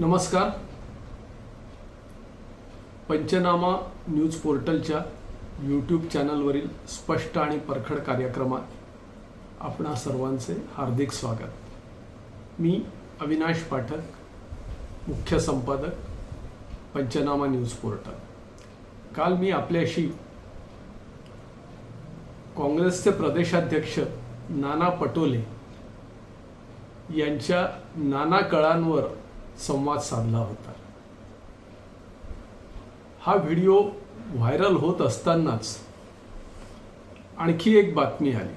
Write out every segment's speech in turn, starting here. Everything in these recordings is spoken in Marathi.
नमस्कार. पंचनामा न्यूज पोर्टलच्या यूट्यूब चॅनलवरील स्पष्ट आणि परखड कार्यक्रमात आपणा सर्वांचे हार्दिक स्वागत. मी अविनाश पाठक, मुख्य संपादक, पंचनामा न्यूज पोर्टल. काल मी आपल्याशी काँग्रेसचे प्रदेशाध्यक्ष नाना पटोले यांच्या नाना कळांवर संवाद साधला होता. हा व्हिडिओ व्हायरल होत असतानाच आणखी एक बातमी आली.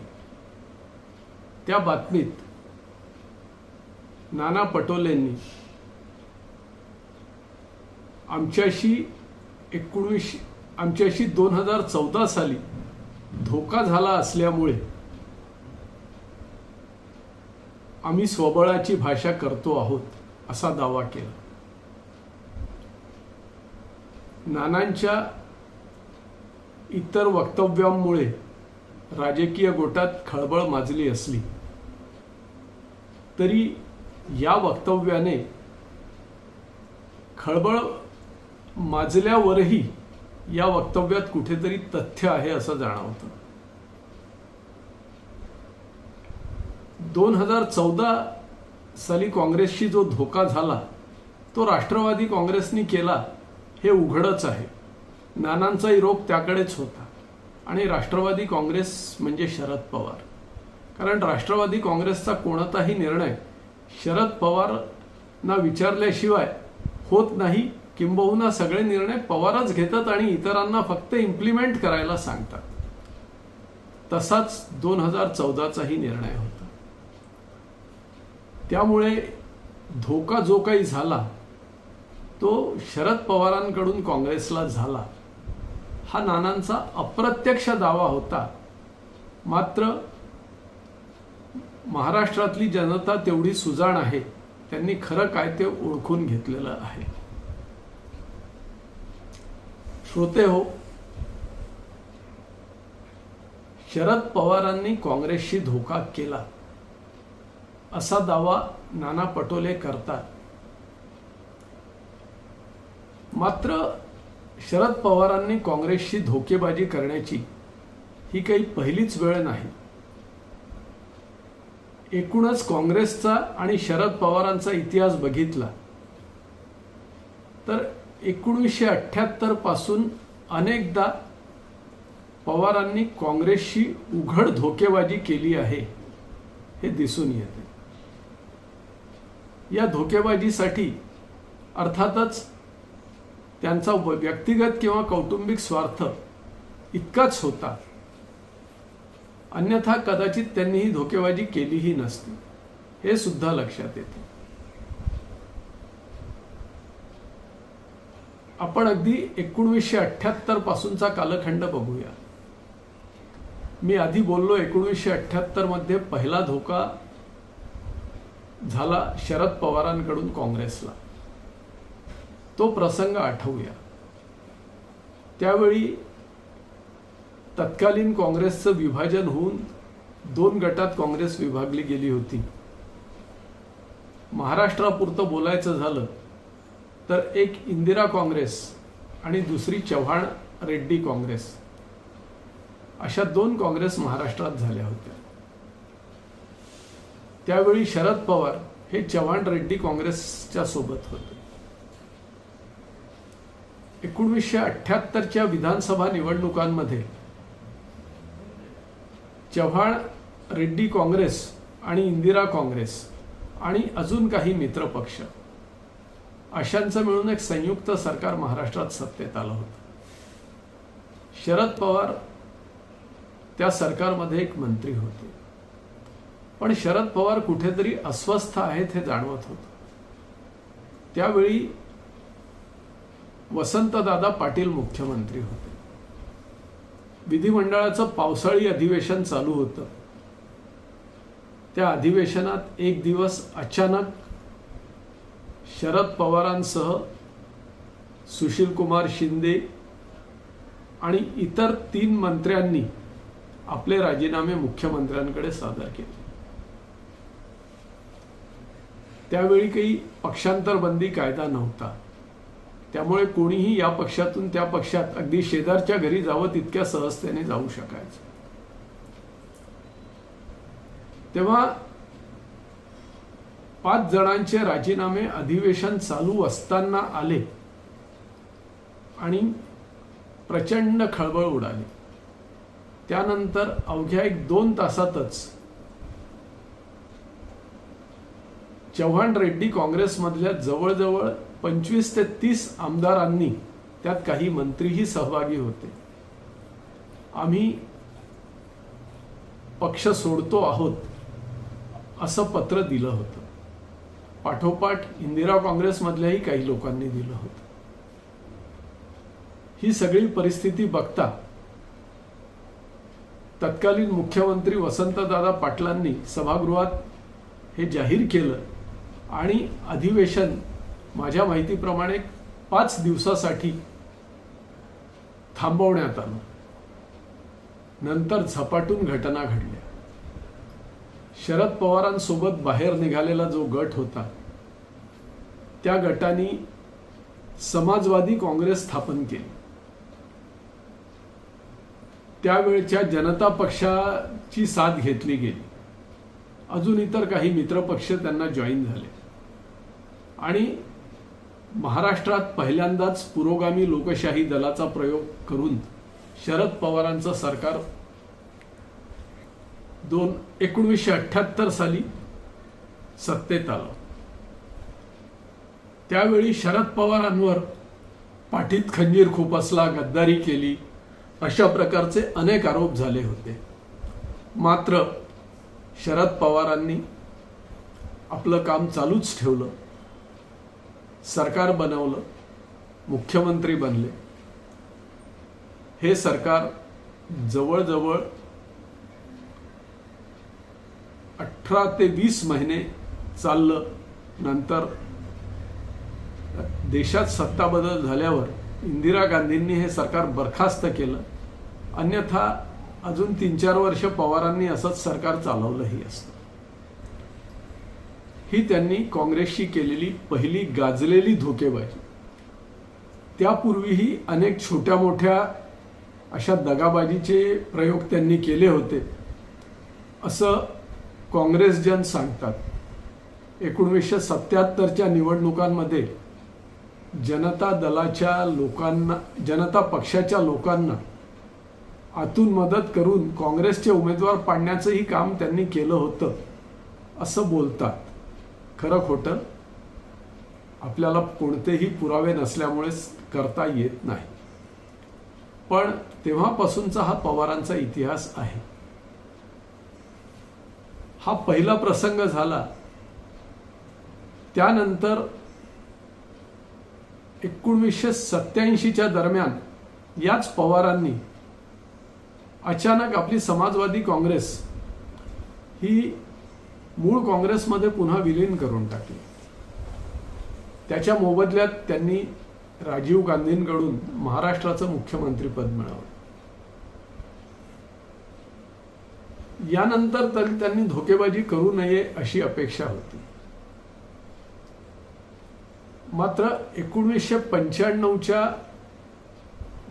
त्या बातमीत नाना पटोलेंनी आमच्याशी 2014 साली धोका झाला असल्यामुळे आम्ही स्वबळाची भाषा करतो आहोत असा दावा केला. नानांच्या इतर वक्तव्यांमुळे राजकीय गोटात खळबळ माजली असली तरी या वक्तव्याने खळबळ माजल्यावरही या वक्तव्यात कुठेतरी तथ्य आहे असं जाणवतं. 2014 साली काँग्रेसशी जो धोका झाला तो राष्ट्रवादी काँग्रेसनी केला हे उघडच आहे. नानांचाही रोख त्याकडेच होता आणि राष्ट्रवादी काँग्रेस म्हणजे शरद पवार. कारण राष्ट्रवादी काँग्रेसचा कोणताही निर्णय शरद पवारांना विचारल्याशिवाय होत नाही, किंबहुना सगळे निर्णय पवारच घेतात आणि इतरांना फक्त इम्प्लिमेंट करायला सांगतात. तसाच 2014चाही निर्णय होता. त्यामुळे धोका जो काही झाला तो शरद पवारांकडून काँग्रेसला झाला हा नानांचा अप्रत्यक्ष दावा होता. मात्र महाराष्ट्रातली जनता तेवढी सुजाण आहे, त्यांनी खरं काय ते ओळखून घेतलेलं आहे. श्रोते हो, शरद पवारांनी काँग्रेसशी धोका केला असा दावा नाना पटोले करतात. मात्र शरद पवारांनी काँग्रेसशी धोकेबाजी करण्याची ही काही पहिलीच वेळ नाही. एकूणच काँग्रेसचा आणि शरद पवारांचा इतिहास बघितला तर 1978 पासून अनेकदा पवारांनी काँग्रेसशी उघड धोकेबाजी केली आहे हे दिसून येते. या धोकेबाजीसाठी अर्थातच त्यांचा व्यक्तिगत किंवा कौटुंबिक स्वार्थ इतकाच होता, अन्यथा कदाचित त्यांनी ही धोकेबाजी केलीही नसती, हे सुद्धा लक्षात येते. आपण अगदी 1978 पासूनचा कालखंड बघूया. मी आधी बोललो 1978 मध्ये पहिला धोका झाला शरद पवारांकडून काँग्रेसला. तो प्रसंग आठवूया. त्यावेळी तत्कालीन काँग्रेसचं विभाजन होऊन 2 गटात काँग्रेस विभागली गेली होती. महाराष्ट्रापुरतं बोलायचं झालं तर एक इंदिरा काँग्रेस आणि दुसरी चव्हाण रेड्डी काँग्रेस अशा 2 काँग्रेस महाराष्ट्रात झाल्या होत्या. त्यावेळी शरद पवार हे चव्हाण रेड्डी काँग्रेसच्या सोबत होते. 1978च्या विधानसभा निवडणुकांमध्ये चव्हाण रेड्डी काँग्रेस आणि इंदिरा काँग्रेस आणि अजून काही मित्र पक्ष अशांचं मिळून एक संयुक्त सरकार महाराष्ट्रात सत्तेत आलं होतं. शरद पवार त्या सरकारमध्ये एक मंत्री होते. पण शरद पवार कुठेतरी अस्वस्थ आहेत हे जाणवत होतं. त्यावेळी वसंतदादा पाटील मुख्यमंत्री होते. विधिमंडळाचं पावसाळी अधिवेशन चालू होतं. त्या अधिवेशनात एक दिवस अचानक शरद पवारांसह सुशीलकुमार शिंदे आणि इतर 3 मंत्र्यांनी आपले राजीनामे मुख्यमंत्र्यांकडे सादर केले. त्यावेळी काही पक्षांतर बंदी कायदा नव्हता, त्यामुळे कोणीही या पक्षातून त्या पक्षात अगदी शेजारच्या घरी जावं तितक्या सहजतेने जाऊ शकायचं. तेव्हा 5 जणांचे राजीनामे अधिवेशन चालू असताना आले आणि प्रचंड खळबळ उडाली. त्यानंतर अवघ्या 1-2 तासातच चव्हाण रेड्डी काँग्रेसमधल्या जवळजवळ 25 ते 30 आमदारांनी, त्यात काही मंत्रीही सहभागी होते, आम्ही पक्ष सोडतो आहोत असं पत्र दिलं होतं. पाठोपाठ इंदिरा काँग्रेसमधल्याही काही लोकांनी दिलं होतं. ही सगळी परिस्थिती बघता तत्कालीन मुख्यमंत्री वसंतदादा पाटलांनी सभागृहात हे जाहीर केलं आणि अधिवेशन माझ्या माहितीप्रमाणे 5 दिवसासाठी थांबवण्यात आलं. नंतर झपाटून घटना घडल्या. शरद पवारांसोबत बाहेर निघालेला जो गट होता त्या गटाने समाजवादी काँग्रेस स्थापन केली. त्यावेळच्या जनता पक्षाची साथ घेतली गेली. अजून इतर काही मित्रपक्ष त्यांना जॉईन झाले आणि महाराष्ट्रात पहिल्यांदाच पुरोगामी लोकशाही दलाचा प्रयोग करून शरद पवारांचं सरकार 1978 साली सत्तेत आलं. त्यावेळी शरद पवारांवर पाठीत खंजीर खुपसला, गद्दारी केली, अशा प्रकारचे अनेक आरोप झाले होते. मात्र शरद पवारांनी आपलं काम चालूच ठेवलं, सरकार बनवलं, मुख्यमंत्री बनले. हे सरकार जवळजवळ 18 ते 20 महिने चाललं. नंतर देशात सत्ता बदल झाल्यावर इंदिरा गांधींनी हे सरकार बरखास्त केलं. अन्यथा अजून 3-4 वर्ष पवारांनी असंच सरकार चालवलंही असतं. ही त्यांनी काँग्रेसशी केलेली पहिली गाजलेली धोकेबाजी. त्यापूर्वीही अनेक छोट्या मोठ्या अशा दगाबाजीचे प्रयोग त्यांनी केले होते असं काँग्रेसजन सांगतात. 1977च्या निवडणुकांमध्ये जनता दलाच्या लोकांना, जनता पक्षाच्या लोकांना आतून मदत करून काँग्रेसचे उमेदवार पाडण्याचंही काम त्यांनी केलं होतं असं बोलतात. खरं खोटं आपल्याला कोणतेही पुरावे नसल्यामुळे करता येत नाही. पण तेव्हापासूनचा हा पवारांचा इतिहास आहे. हा पहिला प्रसंग झाला. त्यानंतर 1987च्या दरम्यान याच पवारांनी अचानक आपली समाजवादी काँग्रेस ही मूळ काँग्रेसमध्ये पुन्हा विलीन करून टाकली. त्याच्या मोबदल्यात त्यांनी राजीव गांधींकडून महाराष्ट्राचं मुख्यमंत्रीपद मिळवलं. यानंतर तरी त्यांनी धोकेबाजी करू नये अशी अपेक्षा होती. मात्र 1995च्या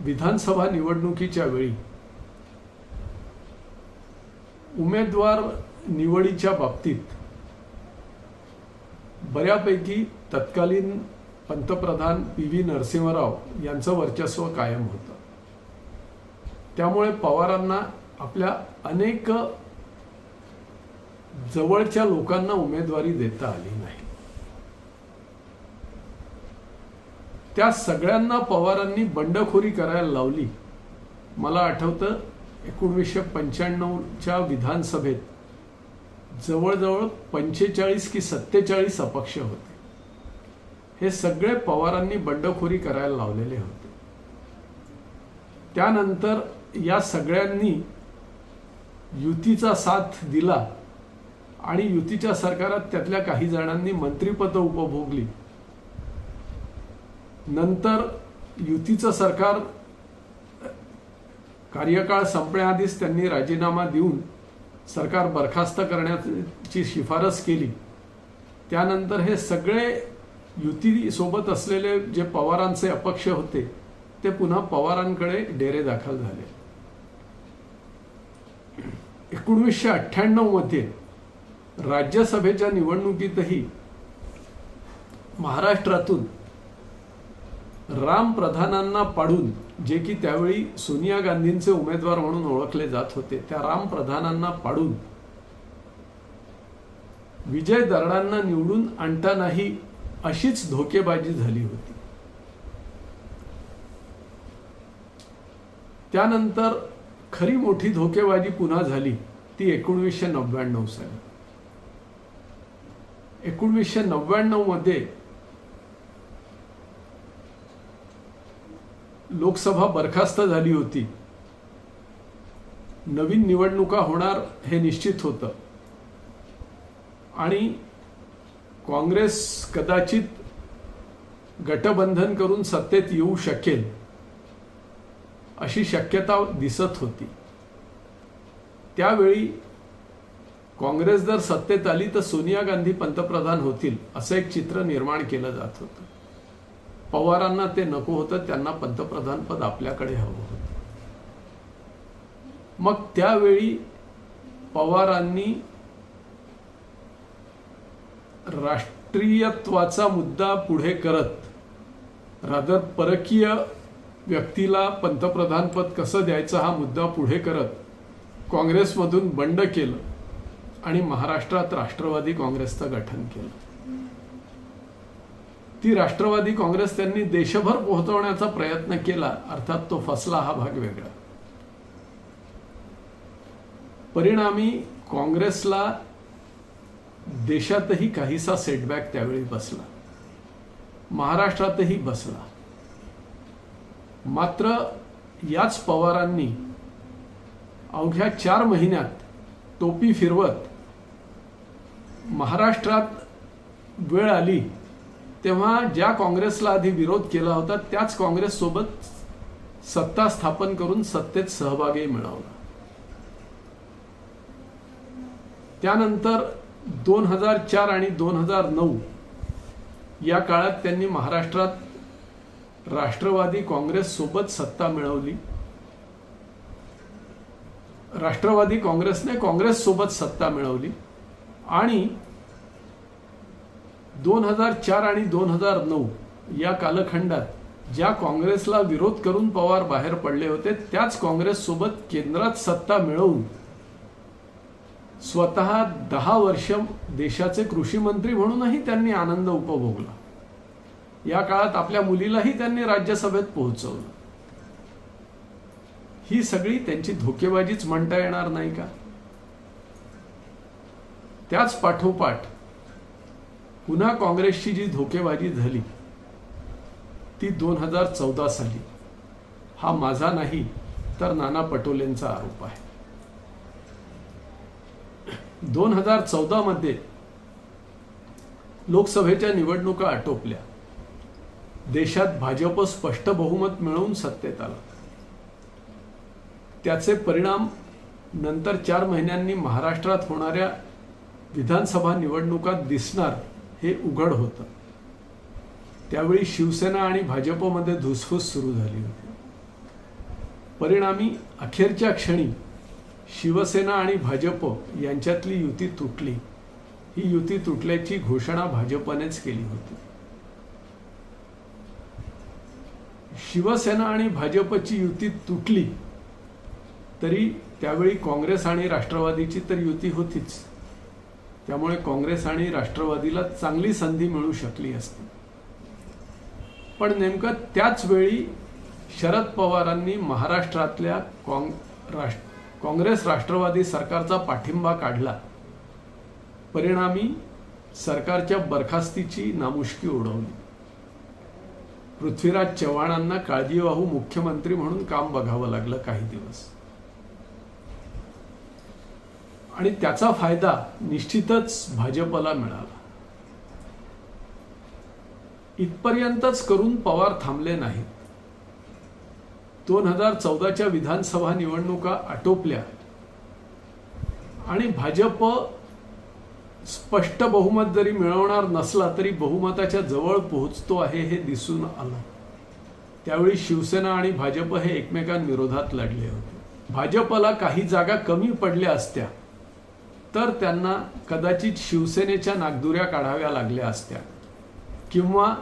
विधानसभा निवडणुकीच्या वेळी उमेदवार निवडीच्या बाबतीत बऱ्यापैकी तत्कालीन पंतप्रधान PV नरसिंहराव यांचं वर्चस्व कायम होतं. त्यामुळे पवारांना आपल्या अनेक जवळच्या लोकांना उमेदवारी देता आली नाही. त्या सगळ्यांना पवारांनी बंडखोरी करायला लावली. मला आठवतं 1995च्या विधानसभेत जवळजवळ 45 की 47 अपक्ष होते. हे सगळे पवारांनी बंडखोरी करायला लावलेले होते. त्यानंतर या सगळ्यांनी युतीचा साथ दिला आणि युतीच्या सरकारात त्यातल्या काही जणांनी मंत्रिपद उपभोगली. नंतर युतीचं सरकार कार्यकाळ संपण्याआधीच त्यांनी राजीनामा देऊन सरकार बरखास्त करण्याची शिफारस केली. त्यानंतर हे सगळे युती सोबत असलेले जे पवारांचे अपक्ष होते ते पुन्हा पवारांकडे डेरे दाखल झाले. 1998 मध्ये राज्यसभेच्या निवडणुकीतही महाराष्ट्रातून राम प्रधानांना पाडून, जे की त्यावेळी सोनिया गांधींचे उमेदवार म्हणून ओळखले जात होते, त्या राम प्रधानांना पाडून विजय दरडांना निवडून आणतानाही अशीच धोकेबाजी झाली होती. त्यानंतर खरी मोठी धोकेबाजी पुन्हा झाली ती 1999 साली. 1999 मध्ये लोकसभा बरखास्त झाली होती. नवीन निवडणुका होणार हे निश्चित होतं आणि काँग्रेस कदाचित गठबंधन करून सत्तेत येऊ शकेल अशी शक्यता दिसत होती. त्यावेळी काँग्रेस जर सत्तेत आली तर सोनिया गांधी पंतप्रधान होतील असं एक चित्र निर्माण केलं जात होतं. पवारांना ते नको होतं, त्यांना पंतप्रधान पद आपल्याकडे हवं होतं. मग त्यावेळी पवारांनी राष्ट्रीयत्वाचा मुद्दा पुढे करत, रादर परकीय व्यक्तीला पंतप्रधान पद कसं द्यायचं हा मुद्दा पुढे करत काँग्रेसमधून बंड केलं आणि महाराष्ट्रात राष्ट्रवादी काँग्रेसचं गठन केलं. ती राष्ट्रवादी काँग्रेस त्यांनी देशभर पोहोचवण्याचा प्रयत्न केला, अर्थात तो फसला हा भाग वेगळा. परिणामी काँग्रेसला देशातही काहीसा सेटबॅक त्यावेळी बसला, महाराष्ट्रातही बसला. मात्र याच पवारांनी अवघ्या 4 महिन्यात टोपी फिरवत महाराष्ट्रात वेळ आली तेव्हा ज्या काँग्रेसला आधी विरोध केला होता त्याच काँग्रेस सोबत सत्ता स्थापन करून सत्तेत सहभागी मिळवला. त्यानंतर 2004 आणि 2009 या काळात त्यांनी महाराष्ट्रात राष्ट्रवादी काँग्रेस सोबत सत्ता मिळवली. राष्ट्रवादी काँग्रेसने काँग्रेस सोबत सत्ता मिळवली आणि 2004 आणि 2009 या कालखंडात ज्या काँग्रेसला विरोध करून पवार बाहेर पडले होते त्याच काँग्रेस सोबत केंद्रात सत्ता मिळवून स्वतः 10 वर्ष देशाचे कृषी मंत्री म्हणूनही त्यांनी आनंद उपभोगला. या काळात आपल्या मुलीलाही त्यांनी राज्यसभेत पोहोचवलं. ही सगळी त्यांची धोकेबाजीच म्हणता येणार नाही का? त्याच पाठोपाठ पुन्हा काँग्रेसची जी धोकेबाजी झाली ती 2014 साली. हा माझा नाही तर नाना पटोलेंचा आरोप आहे. 2014 मध्ये लोकसभेच्या निवडणुका आटोपल्या. देशात भाजप स्पष्ट बहुमत मिळवून सत्तेत आला. त्याचे परिणाम नंतर 4 महिन्यांनी महाराष्ट्रात होणाऱ्या विधानसभा निवडणुकात दिसणार हे उघड होतं. त्यावेळी शिवसेना आणि भाजपमध्ये धुसफूस सुरू झाली होती. परिणामी अखेरच्या क्षणी शिवसेना आणि भाजप यांच्यातली युती तुटली. ही युती तुटल्याची घोषणा भाजपनेच केली होती. शिवसेना आणि भाजपची युती तुटली तरी त्यावेळी काँग्रेस आणि राष्ट्रवादीची तर युती होतीच. त्यामुळे काँग्रेस आणि राष्ट्रवादीला चांगली संधी मिळू शकली असती. पण नेमकं त्याच वेळी शरद पवारांनी महाराष्ट्रातल्या काँग्रेस राष्ट्रवादी सरकारचा पाठिंबा काढला. परिणामी सरकारच्या बरखास्तीची नामुष्की उडवली. पृथ्वीराज चव्हाणांना काळजीवाहू मुख्यमंत्री म्हणून काम बघावं लागलं काही दिवस आणि त्याचा फायदा निश्चितच भाजपला मिळाला. इथपर्यंतच करून पवार थांबले नाहीत. 2014च्या विधानसभा निवडणुका आटोपल्या आणि भाजप स्पष्ट बहुमत जरी मिळवणार नसला तरी बहुमताच्या जवळ पोहोचतो आहे हे दिसून आलं. त्यावेळी शिवसेना आणि भाजप हे एकमेकांविरोधात लढले होते. भाजपला काही जागा कमी पडल्या असत्या तर त्यांना कदाचित शिवसेनेच्या नागदुऱ्या काढाव्या लागल्या असत्या किंवा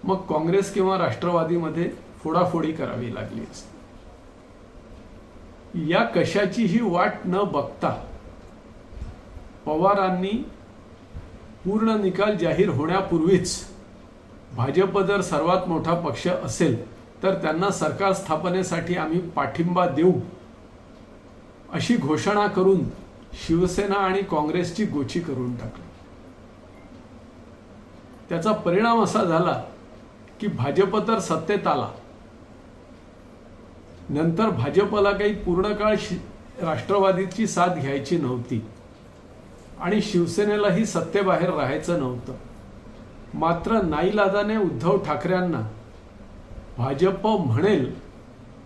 मग काँग्रेस किंवा राष्ट्रवादीमध्ये फोडाफोडी करावी लागली असती. या कशाचीही वाट न बघता पवारांनी पूर्ण निकाल जाहीर होण्यापूर्वीच भाजप जर सर्वात मोठा पक्ष असेल तर त्यांना सरकार स्थापनेसाठी आम्ही पाठिंबा देऊ अशी घोषणा करून शिवसेना आणि काँग्रेसची गोची करून टाकली. त्याचा परिणाम असा झाला की भाजप तर सत्तेत आला, नंतर भाजपला काही पूर्ण काळ राष्ट्रवादीची साथ घ्यायची नव्हती आणि शिवसेनेलाही सत्तेबाहेर राहायचं नव्हतं. मात्र नाईलाजाने उद्धव ठाकरेंना भाजप म्हणेल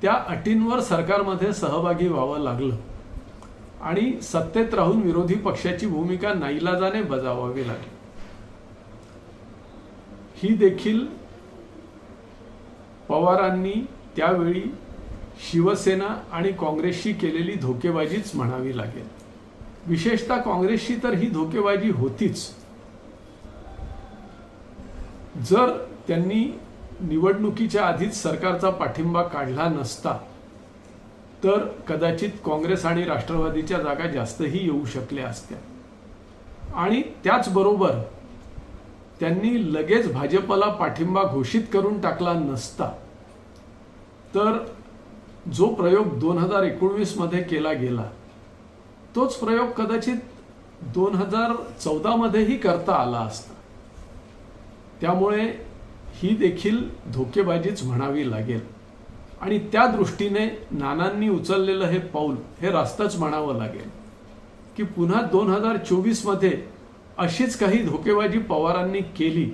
त्या अटींवर सरकारमध्ये सहभागी व्हावं लागलं आणि सत्तेत राहून विरोधी पक्षाची भूमिका नाईलाजाने बजावावी लागली. ही देखील पवारांनी त्यावेळी शिवसेना आणि काँग्रेसशी केलेली धोकेबाजीच म्हणावी लागेल. विशेषतः काँग्रेसशी तर ही धोकेबाजी होतीच. जर त्यांनी निवडणुकीच्या आधीच सरकारचा पाठिंबा काढला नसता तर कदाचित काँग्रेस आणि राष्ट्रवादीच्या जागा जास्तही येऊ शकल्या असत्या आणि त्याचबरोबर त्यांनी लगेच भाजपला पाठिंबा घोषित करून टाकला नसता तर जो प्रयोग 2019 मध्ये केला गेला तोच प्रयोग कदाचित 2014 मध्येही करता आला असता. त्यामुळे ही देखील धोकेबाजीच म्हणावी लागेल आणि त्या दृष्टीने नानांनी उचललेलं हे पाऊल हे रास्तच म्हणावं लागेल की पुन्हा 2024 मध्ये अशीच काही धोकेबाजी पवारांनी केली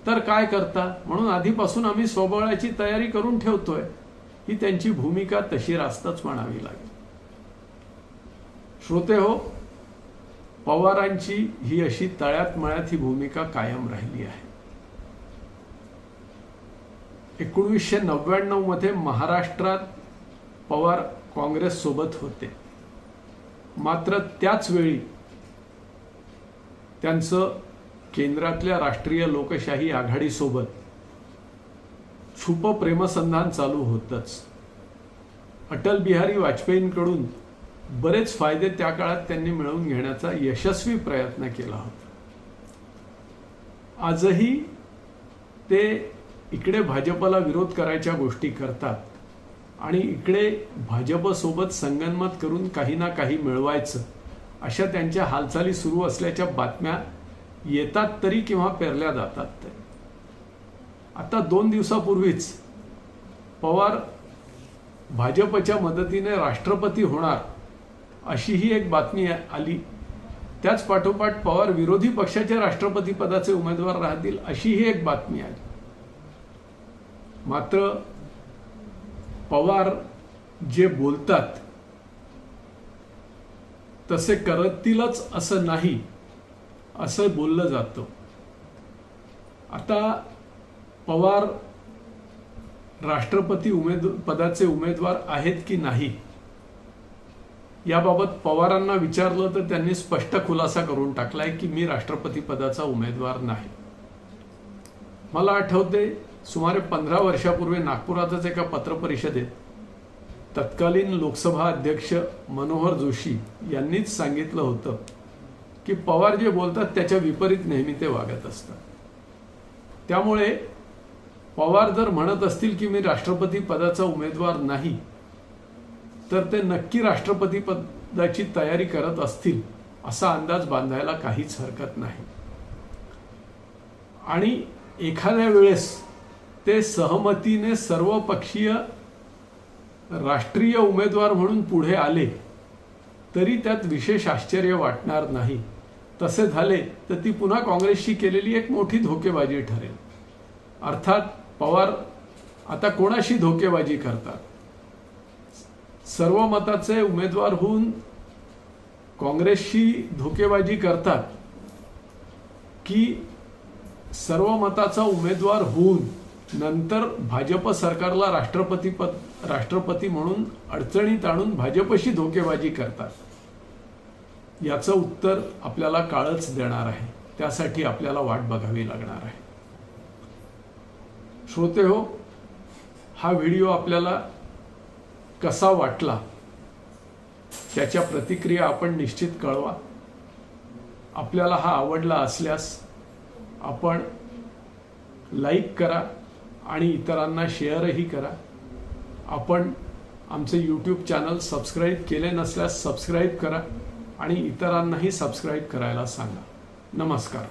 तर काय करता, म्हणून आधीपासून आम्ही स्वबळाची तयारी करून ठेवतोय. ही त्यांची भूमिका तशी रास्तच म्हणावी लागेल. श्रोते हो, पवारांची ही अशी तळ्यात मळ्यात ही भूमिका कायम राहिली आहे. 1999 मध्ये महाराष्ट्रात पवार काँग्रेस सोबत होते, मात्र त्याच वेळी त्यांचं केंद्रातल्या राष्ट्रीय लोकशाही आघाडीसोबत छुप प्रेमसंधान चालू होतच. अटल बिहारी वाजपेयींकडून बरेच फायदे त्या काळात त्यांनी मिळवून घेण्याचा यशस्वी प्रयत्न केला होता. आजही ते इकडे भाजपला विरोध करायच्या गोष्टी करतात आणि इकडे भाजपसोबत संगनमत करून काही ना काही मिळवायचं अशा त्यांच्या हालचाली सुरू असल्याच्या बातम्या येतात तरी किंवा पेरल्या जातात तरी. आता 2 दिवसापूर्वीच पवार भाजपच्या मदतीने राष्ट्रपती होणार अशी ही एक बातमी आली. त्याच पाठोपाठ पवार विरोधी पक्षाच्या राष्ट्रपती पदाचे उमेदवार राहतील अशी ही एक बातमी आली. मात्र पवार जे बोलतात तसे करतीलच असं नाही असं बोललं जातं. आता पवार राष्ट्रपती पदाचे उमेदवार आहेत की नाही याबाबत पवारांना विचारलं तर त्यांनी स्पष्ट खुलासा करून टाकलाय की मी राष्ट्रपती पदाचा उमेदवार नाही. मला आठवते सुमारे 15 वर्षापूर्वी नागपुरातच एका पत्रपरिषदेत तत्कालीन लोकसभा अध्यक्ष मनोहर जोशी यांनीच सांगितलं होतं की पवार जे बोलतात त्याच्या विपरीत नेहमी ते वागत असतात. त्यामुळे पवार जर म्हणत असतील की मी राष्ट्रपती पदाचा उमेदवार नाही तर ते नक्की राष्ट्रपती पदाची तयारी करत असतील असा अंदाज बांधायला काहीच हरकत नाही. आणि एखाद्या वेळेस ते सहमतीने सर्वपक्षीय राष्ट्रीय उमेदवार म्हणून पुढे आले तरी त्यात विशेष आश्चर्य वाटणार नाही. तसे झाले तर ती पुन्हा काँग्रेसशी केलेली एक मोठी धोकेबाजी ठरेल. अर्थात पवार आता कोणाशी धोकेबाजी करतात, सर्व मताचे उमेदवार होऊन काँग्रेसशी धोकेबाजी करतात की सर्वमताचा उमेदवार होऊन नंतर भाजप सरकारला राष्ट्रपती म्हणून अडचणीत आणून भाजपशी धोकेबाजी करतात। याचं उत्तर आपल्याला काळच देणार आहे, त्यासाठी आपल्याला वाट बघावी लागणार आहे। श्रोते हो, हा व्हिडिओ आपल्याला कसा वाटला त्याच्या प्रतिक्रिया आपण निश्चित कळवा। आपल्याला हा आवडला असल्यास आपण लाईक करा आणि इतरांना शेअरही करा। आपण आमचे यूट्यूब चॅनल सबस्क्राईब केले नसल्यास सबस्क्राईब करा आणि इतरांनाही सबस्क्राईब करायला सांगा। नमस्कार।